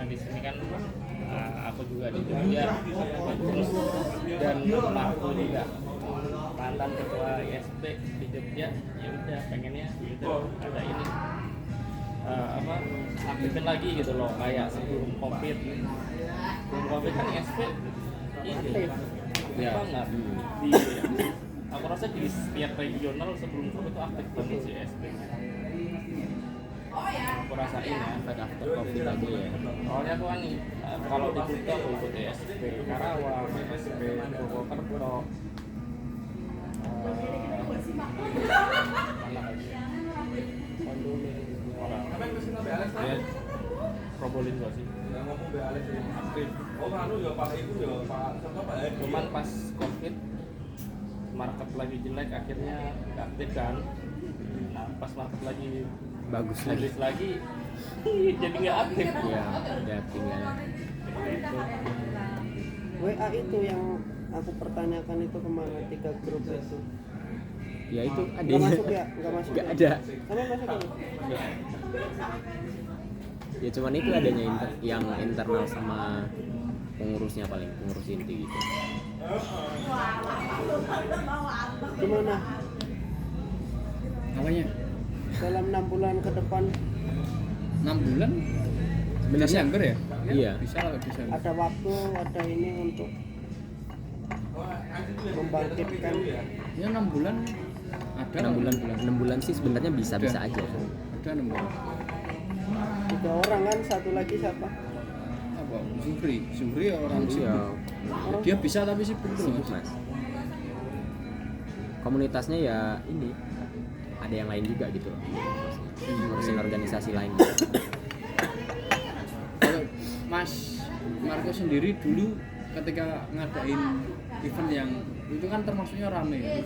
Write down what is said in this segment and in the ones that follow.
di sini kan aku juga di Jogja terus dan aku juga mantan ketua ISP di Jogja, ya udah pengennya gitu ada ini aktifin lagi gitu loh, kayak sebelum COVID kan ISP aktif ya nggak di aku rasa di setiap regional sebelum COVID itu aktif banget sih ISP nya. Aku rasain ya pada after COVID aja ya. Soalnya aku kan kalau di Kuta aku ikut ISP Karawang, ISP Purwokerto, mana lagi? Orang. Ya, Probolinggo sih. Aktif. Cuman pas COVID market lagi jelek akhirnya nggak aktif kan. Nah, pas market lagi bagus lagi jadi nggak aktif ya, udah tinggal WA itu yang aku pertanyakan itu kemana, 3 grup itu ya itu nggak adanya masuk ya, nggak masuk nggak ya? ada Sama masuk ya? ya cuman itu adanya yang internal sama pengurusnya, paling pengurus inti gitu. Gimana Namanya dalam 6 bulan ke depan 6 bulan Sebenarnya Desember ya? iya. Bisa lah Desember. ada waktu, ada ini untuk membangkitkan Ya 6 bulan ada. 6 bulan sih sebenarnya bisa aja. Ada 6 bulan. 3 orang kan, satu lagi siapa? Apa? Zuhri orang Iya, sibuk. Dia bisa tapi sibuk sibuk terus. mas. Komunitasnya ya ini ada yang lain juga gitu loh, ngurusin organisasi lain. Kalau Mas Marco sendiri dulu ketika ngadain event yang itu kan termasuknya rame ya.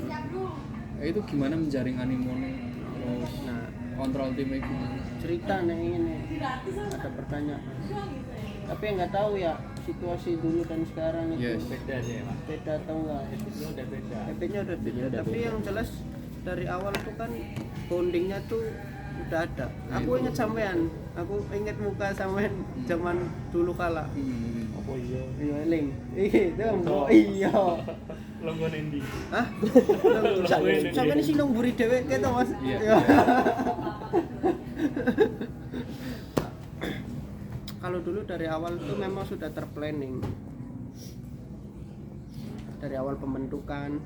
Itu gimana menjaring animonya, terus kontrol timnya gimana? Cerita nih ini ada pertanyaan, tapi nggak tahu ya situasi dulu dan sekarang itu Yes. beda aja ya Pak. beda atau enggak. Itu udah beda. Efeknya udah beda, Udah tapi beda. yang jelas dari awal tuh kan bondingnya tuh udah ada. Aku inget sampean, aku inget muka sampean zaman dulu kala. Apa iya? Iya, Ling. Itu mbok iya. Longgo nendi. Hah? Sampean sih nang buri dhewe keto, Mas. Iya. Kalau dulu dari awal tuh memang sudah terplanning. Dari awal pembentukan.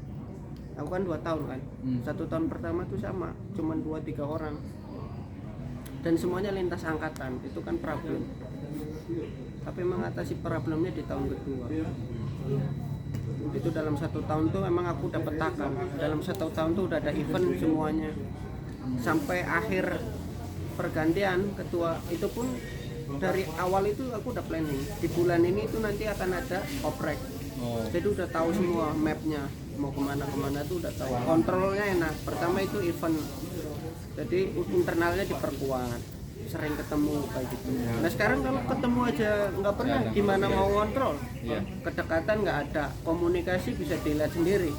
Aku kan 2 tahun kan. 1 tahun pertama tuh sama, cuman 2-3 orang. Dan semuanya lintas angkatan, itu kan problem. Tapi mengatasi problemnya di tahun kedua. Itu dalam 1 tahun tuh memang aku udah petakan. Dalam 1 tahun tuh udah ada event semuanya. Sampai akhir pergantian ketua itu pun dari awal itu aku udah planning. Di bulan ini itu nanti akan ada oprek. Jadi udah tahu semua mapnya, mau kemana tuh udah tahu. Kontrolnya enak. Pertama itu event. Jadi internalnya diperkuat. Sering ketemu kayak gitu. Nah sekarang kalau ketemu aja nggak pernah, gimana mau kontrol? Kedekatan nggak ada, komunikasi bisa dilihat sendiri.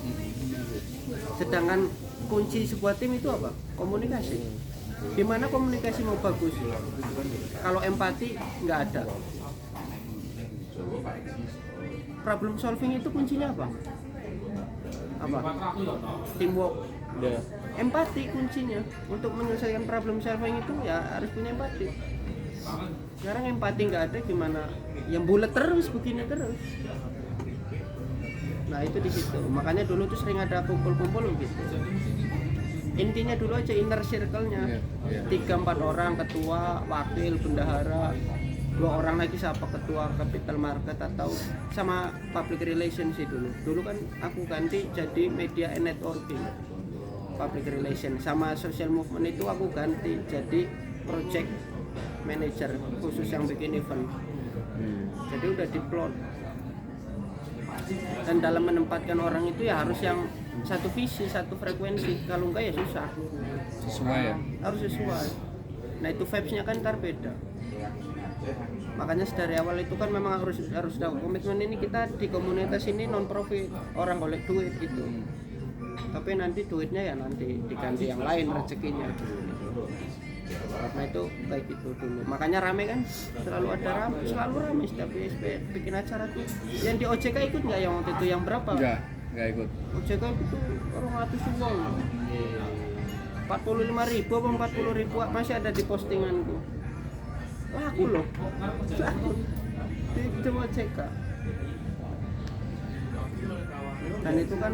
Sedangkan kunci sebuah tim itu apa? Komunikasi. Gimana komunikasi mau bagus? Kalau empati nggak ada. Problem solving itu kuncinya apa? Apa? Teamwork. Udah. Empati kuncinya untuk menyelesaikan problem solving itu ya harus punya empati. Sekarang empati nggak ada, gimana? Yang bulat terus begini terus. Nah itu di situ. Makanya dulu tuh sering ada kumpul-kumpul gitu. Intinya dulu aja inner circle-nya 3-4 orang, ketua, wakil, bendahara, 2 orang lagi siapa, ketua capital market atau sama public relation sih dulu. Dulu kan aku ganti jadi media and networking. Public relation sama social movement itu aku ganti jadi project manager khusus yang bikin event. Jadi udah diplot. Dan dalam menempatkan orang itu ya harus yang satu visi, satu frekuensi. Kalau enggak ya susah. Sesuai ya? Harus sesuai. Nah itu vibes-nya kan ntar beda. Makanya dari awal itu kan memang harus tahu komitmen ini, kita di komunitas ini non profit, orang golek duit gitu. Tapi nanti duitnya ya nanti diganti yang lain rezekinya. Karena itu kayak gitu dulu. Makanya rame kan, selalu rame setiap ISP bikin acara tuh. Yang di OJK ikut nggak yang waktu itu yang berapa? Enggak ikut. OJK itu orang ratus uang. 45.000 apa 40.000 masih ada di postinganku. Laku loh. Laku. Itu OJK. Dan itu kan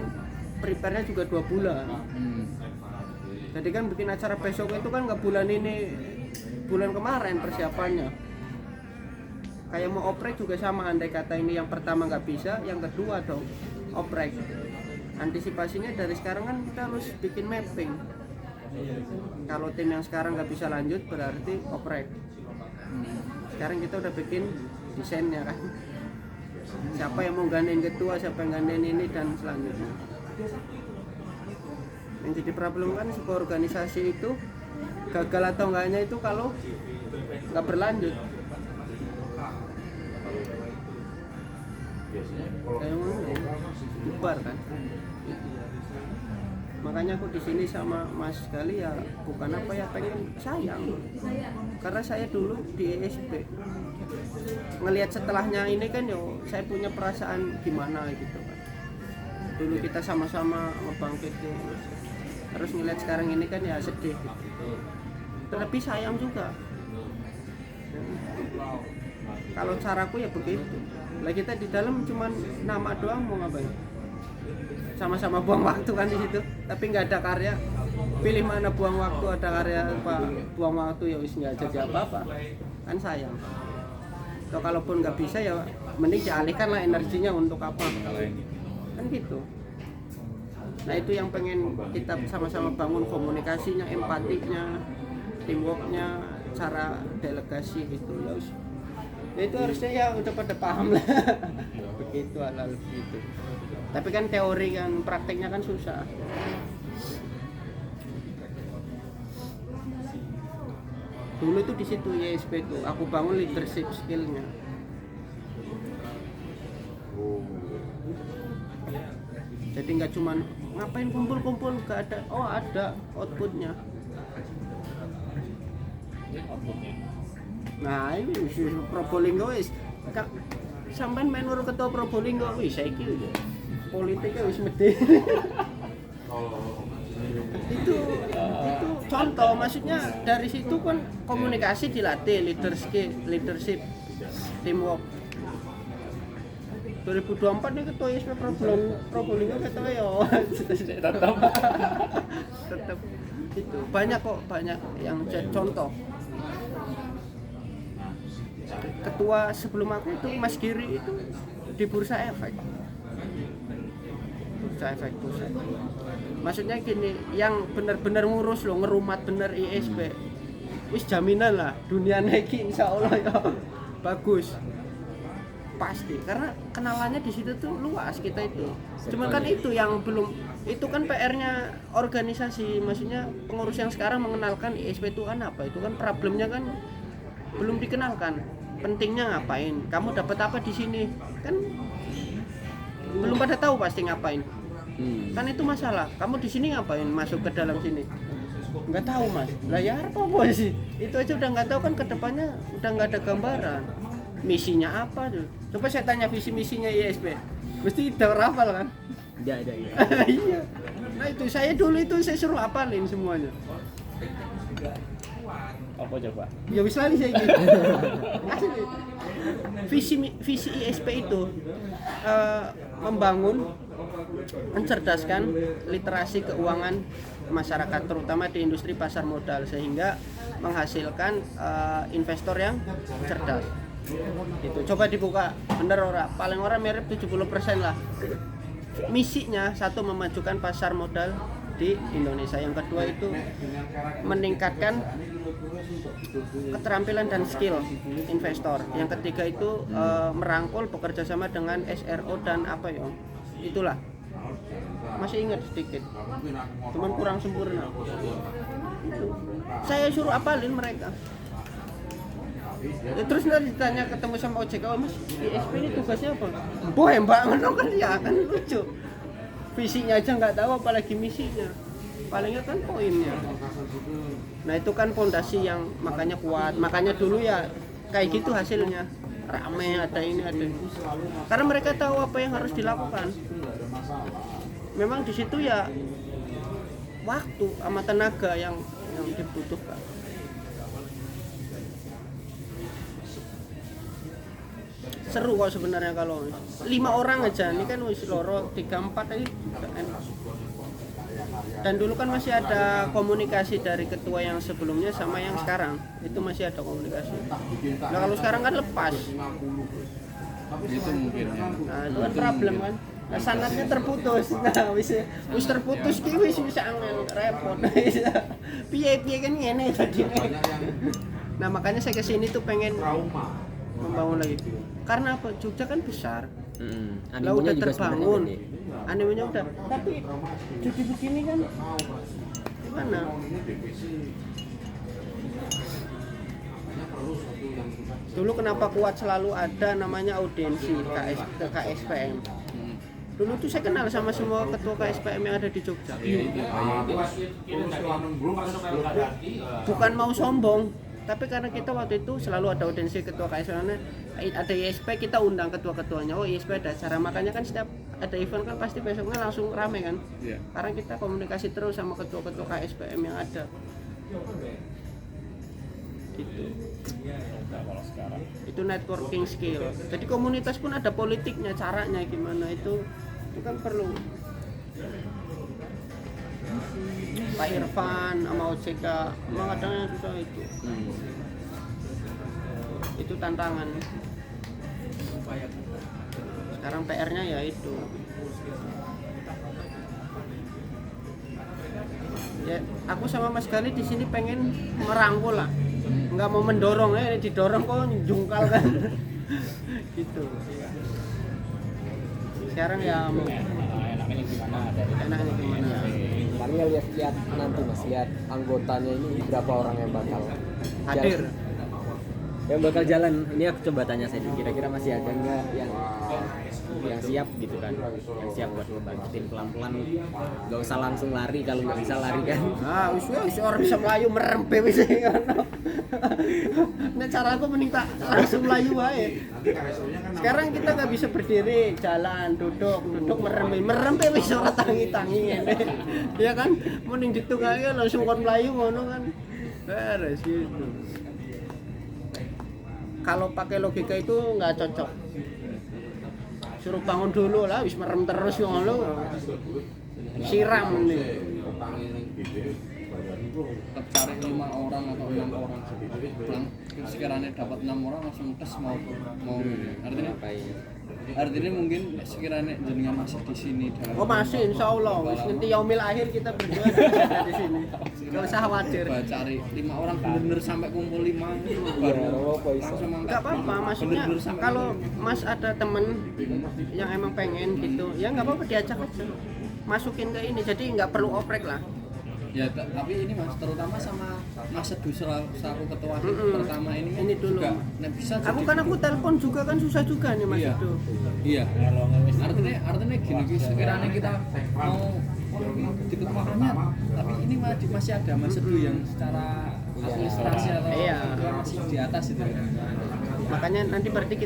prepare-nya juga 2 bulan. Jadi kan bikin acara besok itu kan nggak bulan ini, bulan kemarin persiapannya. Kayak mau oprek juga sama, andai kata ini yang pertama nggak bisa, yang kedua dong oprek. Antisipasinya dari sekarang kan kita harus bikin mapping. Kalau tim yang sekarang nggak bisa lanjut berarti oprek. Sekarang kita udah bikin desainnya kan. Siapa yang mau gandain ketua, siapa yang gandain ini dan selanjutnya. Yang jadi problem kan sebuah organisasi itu gagal atau enggaknya itu kalau nggak berlanjut. Kayak mana? Bubar kan. Makanya aku di sini sama Mas Gali ya bukan apa ya, pengen sayang. Karena saya dulu di ESP ngelihat setelahnya ini kan yo saya punya perasaan gimana gitu kan. Dulu kita sama-sama ngebangkitin, terus ngeliat sekarang ini kan ya sedih gitu. Tapi sayang juga. Kalau caraku ya begitu. Lah kita di dalam cuman nama doang mau ngapain? Sama-sama buang waktu kan di situ, tapi nggak ada karya. Pilih mana buang waktu, ada karya apa? Buang waktu ya wis nggak jadi apa-apa. Kan sayang. So, kalaupun nggak bisa ya mending dialihkan lah energinya untuk apa? Kan gitu. Nah itu yang pengen kita sama-sama bangun, komunikasinya, empatinya, teamworknya, cara delegasi gitu ya. Ya itu harusnya ya udah pada paham lah. Begitu hal-hal gitu. Tapi kan teori kan, prakteknya kan susah. Dulu itu di situ YSP itu aku bangun leadership skillnya. Jadi nggak cuman ngapain kumpul-kumpul, nggak ada. Oh ada outputnya. Nah ini Probolinggo wis sampean menurut ketua Probolinggo wis saiki politiknya wis mede. itu contoh, maksudnya dari situ kan komunikasi dilatih, leadership teamwork. 2024 nih ketua ISP Probolinggo ketua ya tetap itu banyak yang contoh. Ketua sebelum aku itu Mas Giri itu di Bursa Efek pusat. Maksudnya gini, yang benar-benar ngurus loh, ngerumat bener ISP. Wis jaminan lah dunia iki insyaallah ya bagus. Pasti, karena kenalannya di situ tuh luas kita itu. Cuman kan itu yang belum, itu kan PR-nya organisasi, maksudnya pengurus yang sekarang mengenalkan ISP itu kan apa? Itu kan problemnya kan belum dikenalkan. Pentingnya ngapain? Kamu dapat apa di sini? Kan belum pada tahu pasti ngapain. Kan itu masalah. Kamu di sini ngapain? Masuk ke dalam sini? Nggak tahu mas. Lah ya apa sih? Itu aja udah nggak tahu kan, kedepannya udah nggak ada gambaran. Misinya apa tuh? Coba saya tanya visi misinya ISP. Mesti udah hafal kan? Iya. Iya. Nah itu saya dulu itu saya suruh hafalin semuanya. Apa coba? Ya wis lali saya gitu. Visi ISP itu membangun, mencerdaskan literasi keuangan masyarakat, terutama di industri pasar modal, sehingga menghasilkan investor yang cerdas. Itu coba dibuka, bener ora? Paling ora mirip 70% lah. Misinya satu, memajukan pasar modal di Indonesia. Yang kedua itu meningkatkan keterampilan dan skill investor. Yang ketiga itu merangkul, bekerja sama dengan SRO dan apa ya, itulah. Masih ingat sedikit, cuman kurang sempurna. Saya suruh apalin mereka. Ya, terus nanti ditanya ketemu sama OJK, oh, mas ISP ini tugasnya apa? Boh mbak, kan ya kan lucu. Visinya aja nggak tahu apalagi misinya. palingnya kan poinnya. Nah itu kan fondasi yang makanya kuat, makanya dulu ya kayak gitu hasilnya, rame, ada ini ada ini. Karena mereka tahu apa yang harus dilakukan. Memang di situ ya waktu sama tenaga yang dibutuhkan. Seru kok sebenarnya kalau 5 orang aja, ini kan wis loro 3 4 aja udah enak. Dan dulu kan masih ada komunikasi dari ketua yang sebelumnya sama yang sekarang, itu masih ada komunikasi. Nah kalau sekarang kan lepas, Itu mungkin ya. nah itu kan problem kan. Nah, sanatnya terputus, nah wis terputus ki wis angel repot. Piye kan ngene tadi. Nah makanya saya kesini tuh pengen membangun lagi. Karena apa? Jogja kan besar. Lah udah terbangun. Animenya udah. Tapi jadi begini kan gimana? Dulu kenapa kuat selalu ada namanya audiensi ke KSPM. Dulu tuh saya kenal sama semua ketua KSPM yang ada di Jogja. Bukan mau sombong, tapi karena kita waktu itu selalu ada audiensi ketua KSPM, ada ISP kita undang ketua-ketuanya. Oh ISP ada acara, makanya kan setiap ada event kan pasti besoknya langsung rame kan. Karena kita komunikasi terus sama ketua-ketua KSPM yang ada. Gitu. Itu networking skill. Jadi komunitas pun ada politiknya, caranya gimana itu kan perlu. Pak Irfan sama OJK emang kadang susah itu. Itu tantangan. Sekarang PR-nya ya itu. Ya, aku sama Mas Gali di sini pengen merangkul lah. Nggak mau mendorong ya, didorong kok jungkal kan. Gitu. Sekarang ya mau enaknya gimana? Paling lihat nanti Mas, lihat anggotanya ini berapa orang yang bakal Hadir. Yang bakal jalan. Ini aku coba tanya saya, kira-kira masih ada nggak yang siap gitu kan, yang siap buat ngebangkitin pelan-pelan, nggak usah langsung lari kalau nggak bisa lari kan. Nah, wis orang bisa melayu merempe wis ngono. Nah, cara aku mending tak langsung melayu wae. Sekarang kita nggak bisa berdiri, jalan, duduk merempe wis ora tangi-tangi ngene. Ya kan, mending ditunggangi langsung kon melayu ngono kan. Beres gitu. Kalau pakai logika itu nggak cocok. Suruh bangun dulu lah, wis merem terus ngono. Siram nih. Tetap cari 5 orang atau 6 orang. Sekiranya dapat 6 orang langsung tes mau artinya mungkin sekiranya jenengan masih di sini dalam. Oh masih, insya Allah. Wis nanti yaumil akhir kita berdua ada di sini. Gak usah khawatir. Coba cari 5 orang bener-bener sampai kumpul 5 baru langsung angkat. Gak apa-apa, maksudnya kalau Mas ada temen yang emang pengen gitu, ya nggak apa-apa diajak aja. Masukin ke ini, jadi nggak perlu oprek lah. Ya, tapi ini Mas, terutama sama Mas Sedu selaku ketua pertama ini kan Ini dulu. juga bisa Aku telepon juga kan susah juga nih Mas Iya. itu. Iya. Artinya gini, sekiranya kita mau di ketuaannya, tapi ini masih ada Mas Sedu yang secara administrasi atau itu masih di atas itu. Makanya nanti berarti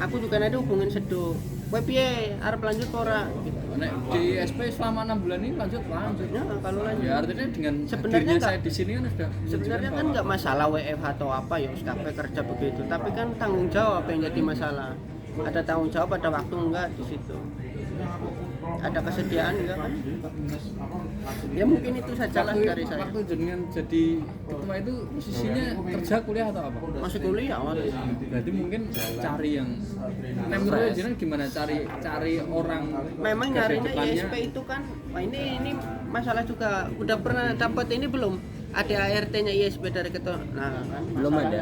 aku juga nanti hubungin Sedu. Kowe piye arep lanjut ora gitu. Nek di SP selama 6 bulan ini lanjut. Ya, kalau lanjut. Ya artinya dengan Sebenarnya hadirnya saya di sini kan sudah Sebenarnya kan nggak masalah WFH atau apa ya, kabeh kerja begitu. Tapi kan tanggung jawab yang jadi masalah. Ada tanggung jawab, ada waktu enggak di situ. Ada kesediaan enggak kan? Ya mungkin itu sajalah dari saya. Waktu jenengan jadi ketua itu posisinya kerja kuliah atau apa? Masih kuliah waktu itu. Berarti mungkin cari yang menurut jenengan gimana cari orang Memang garda nyarinya depannya? ISP itu kan, wah ini masalah juga. Udah pernah dapat ini belum? Ada ART-nya ISP dari ketua. Nah, kan Belum ada.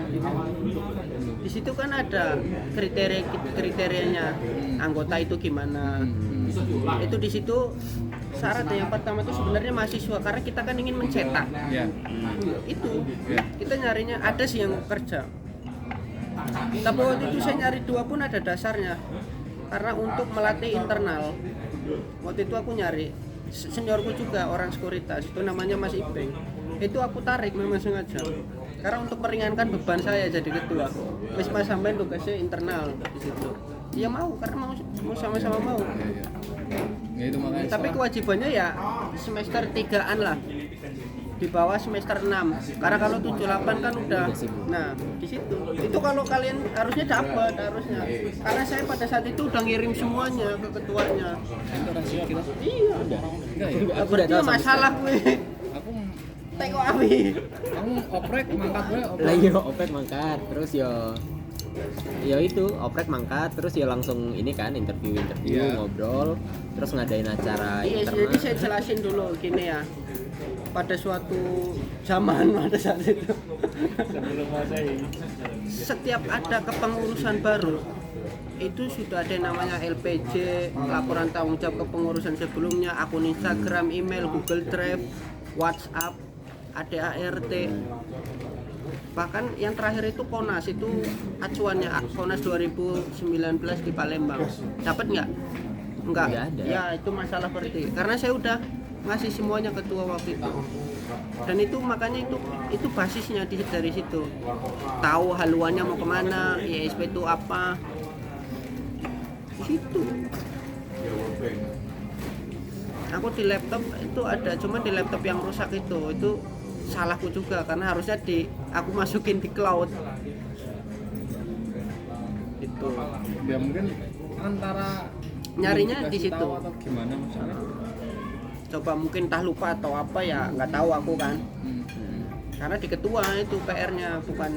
Di situ kan ada kriterianya anggota itu gimana. Itu di situ syaratnya yang pertama itu sebenarnya mahasiswa, karena kita kan ingin mencetak. Ya. Itu kita nyarinya ada sih yang kerja. Tapi waktu itu saya nyari 2 pun ada dasarnya. Karena untuk melatih internal. Waktu itu aku nyari seniorku juga orang sekuritas itu namanya Mas Ipeng. Itu aku tarik memang sengaja karena untuk meringankan beban saya jadi ketua. Wis Mas sampean tugasnya internal di situ. Dia mau karena mau sama-sama mau. Ya itu makanya. Tapi kewajibannya ya semester 3-an lah. Di bawah semester 6. Karena kalau 78 kan udah. Nah, di situ. Itu kalau kalian harusnya dapat harusnya. Karena saya pada saat itu udah ngirim semuanya ke ketuanya. itu rahasia kita. Iya. Enggak ya. Aku udah Berarti tahu sama masalah gue. Aku Teko awi. kamu oprek mangkat gue oprek. lah yo oprek mangkat terus yo itu oprek mangkat terus yo langsung ini kan interview Iya. ngobrol terus ngadain acara Iya, internal. jadi saya jelasin dulu gini ya. Pada suatu zaman pada saat itu Sebelum Masehi. setiap ada kepengurusan baru itu sudah ada yang namanya LPJ, laporan tanggung jawab kepengurusan sebelumnya, akun Instagram, email, Google Drive, WhatsApp, ADART. Bahkan yang terakhir itu Konas, itu acuannya Konas 2019 di Palembang. Dapat nggak? Enggak. Nggak ada. Ya itu masalah berarti. Karena saya udah ngasih semuanya ketua waktu itu. Dan itu makanya itu basisnya dari situ. Tahu haluannya mau kemana, ISP itu apa. Di situ. Aku di laptop itu ada, cuma di laptop yang rusak itu salahku juga karena harusnya aku masukin di cloud. Itu. Ya mungkin antara Nyarinya belum di dikasih situ. tahu atau gimana maksudnya. Coba mungkin entah lupa atau apa ya, nggak tahu aku kan. Karena di ketua itu PR-nya bukan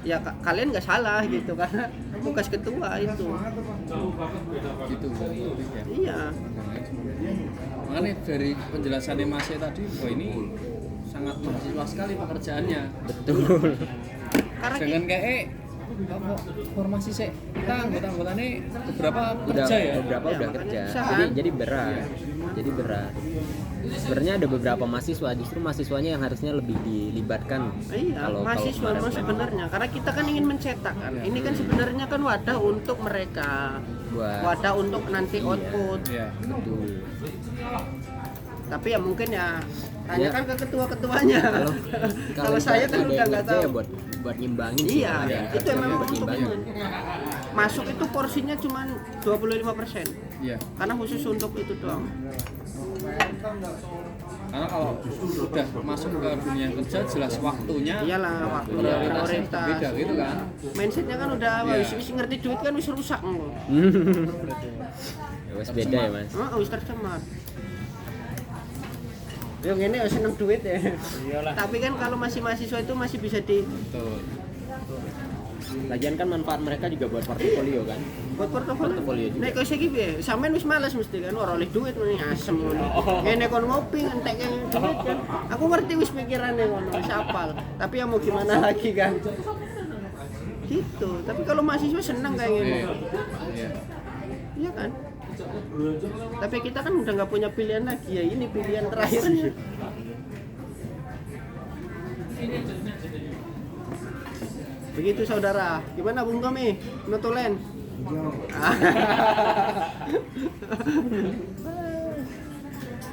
ya kalian nggak salah gitu karena tugas ketua itu. Gitu. Ya. Iya. Makanya dari penjelasannya Mas tadi, oh ini sangat mahasiswa sekali pekerjaannya. Betul. Karena Jangan kayak apa formasi sih kita anggota-anggotanya beberapa Udah kerja ya. beberapa Ya, udah makanya kerja. susah, kan? Jadi berat. Sebenarnya ada beberapa mahasiswa, justru mahasiswanya yang harusnya lebih dilibatkan. Iya, kalau mahasiswa kemarin memang sebenarnya karena kita kan ingin mencetak kan. Ini kan sebenarnya kan wadah untuk mereka. buat Wadah untuk nanti output. Iya. betul. Tapi ya mungkin ya tanyakan Ya. ke ketua-ketuanya. Kalau saya kan ada udah yang nggak kerja tahu. ya buat ngimbangin sih. Iya, Ada yang itu kerja memang buat untuk ngimbangin. itu. Masuk itu porsinya cuma 25%. Iya. Karena khusus untuk itu doang. Karena kalau sudah masuk ke dunia kerja jelas waktunya. Iyalah waktu Prioritasnya prioritas. beda gitu kan. Mindsetnya kan udah Iya. wis ngerti duit kan wis rusak ngono. Ya, wes beda ya mas. Wis tercemar. Yo ngene ya seneng duit ya. Iyalah. Tapi kan kalau masih mahasiswa itu masih bisa di Betul. Lagian kan manfaat mereka juga buat portofolio kan. buat portofolio juga. nek kok iki piye sampean wis males mesti kan ora oleh duit mending asem ngono ngene kon ngopi entek duit kan aku ngerti wis pikirane ngono wis apal tapi ya mau gimana lagi kan gitu tapi kalau mahasiswa seneng kayak gini Iya. iya kan tapi kita kan udah nggak punya pilihan lagi ya ini pilihan terakhirnya begitu saudara gimana Bung Tommy notulen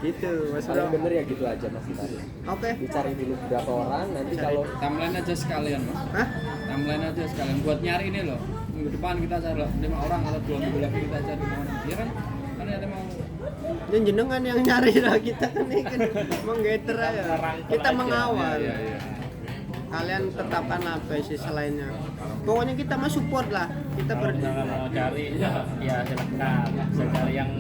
gitu mas Paling bro bener ya gitu aja mas kita. oke Dicari dulu berapa orang, nanti kalau Timeline aja sekalian mas. hah Timeline aja sekalian buat nyari ini loh. Minggu depan kita cari 5 orang atau 2 minggu lagi kita cari 5 orang. Iya kan? Kan ada mau dan jenengan yang nyari lah kita kan ini kan menggeter aja kita mengawal Iya, iya. kalian tetapkan apa sih selainnya pokoknya kita mah support lah kita Kalau mau cari ya silakan. Saya cari yang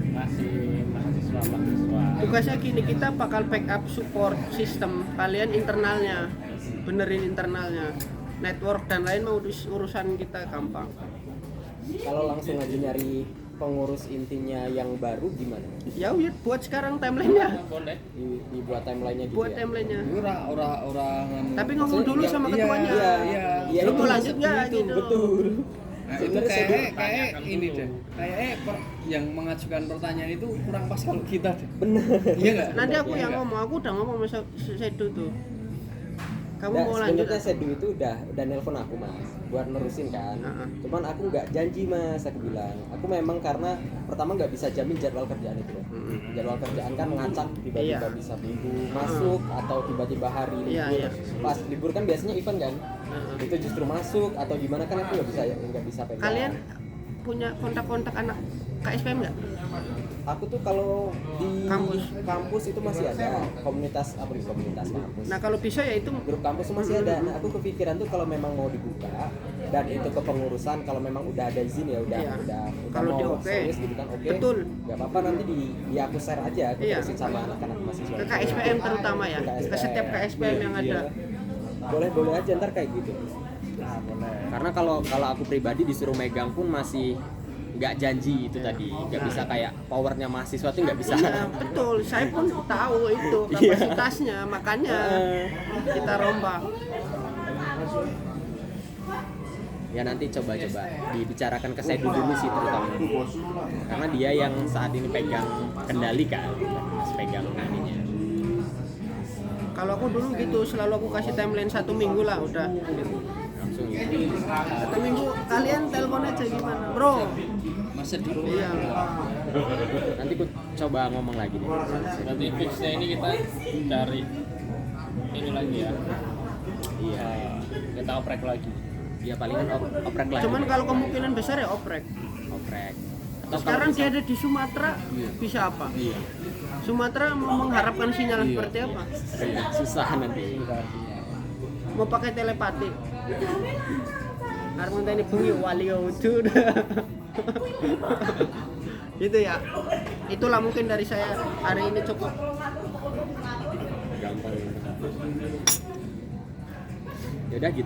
masih mahasiswa. tugasnya gini kita bakal backup support sistem kalian internalnya benerin internalnya network dan lain mau urusan kita gampang kalau langsung aja nyari pengurus intinya yang baru gimana? ya udah buat sekarang timelinenya Boleh. Dibuat timelinenya gitu buat ya? timelinenya Ini orang tapi ngomong dulu Iya, sama iya, ketuanya iya. Iya, lu itu mau lanjut nggak itu, gitu betul. Nah, itu Sebenarnya saya kayak tanyakan ini dulu. deh. Kayak yang mengajukan pertanyaan itu kurang pas kalau kita deh. Bener. Iya enggak? nanti aku Iya, yang nggak? ngomong aku udah ngomong sama Sedu tuh Kamu mau lanjut? Sebenarnya Sedu itu udah nelpon aku mas buat nerusin kan. Cuman aku nggak janji mas, aku bilang aku memang karena pertama nggak bisa jamin jadwal kerjaan itu loh. Jadwal kerjaan kan ngacak, tiba-tiba bisa minggu masuk atau tiba-tiba hari libur. Pas libur kan biasanya event kan, itu justru masuk atau gimana kan aku nggak bisa pegang. Kalian punya kontak-kontak anak KSPM nggak? Aku tuh kalau di Kampus. itu masih ada komunitas kampus. Nah kalau bisa ya itu Grup kampus masih ada. Nah aku kepikiran tuh kalau memang mau dibuka dan itu kepengurusan, kalau memang udah ada izin ya udah kalau mau dia oke. serius gitu kan oke. Betul. Gak apa-apa nanti di aku share aja, aku terusin sama anak-anak mahasiswa. Ke KSPM terutama ya, ke setiap KSPM yang ada. Boleh aja ntar kayak gitu. Karena kalau aku pribadi disuruh megang pun masih nggak janji itu tadi, nggak bisa kayak powernya mahasiswa tuh nggak bisa. Iya, betul, saya pun tahu itu kapasitasnya, makanya kita rombak. Ya nanti coba dibicarakan ke Sedu dulu sih terutama, karena dia yang saat ini pegang kendali kan, pegang ininya. Kalau aku dulu gitu, selalu aku kasih timeline 1 minggu lah udah. Langsung gitu. 1 minggu kalian telepon aja gimana, bro? Masa dulu Iya. Nanti aku coba ngomong lagi deh. Berarti fixnya ini kita cari ini lagi ya. Iya. Kita oprek lagi. Dia palingan oprek lagi. Cuman kalau kemungkinan besar ya oprek. Oprek. Atau Sekarang kalau dia ada di Sumatera, bisa apa? Iya. Sumatera mau mengharapkan sinyal seperti apa? Iya, susah nanti. Mau pakai telepati. Armanda ini bunyi walio itu. Gitu ya. Itulah mungkin dari saya hari ini cukup. Gampang. Ya udah gitu.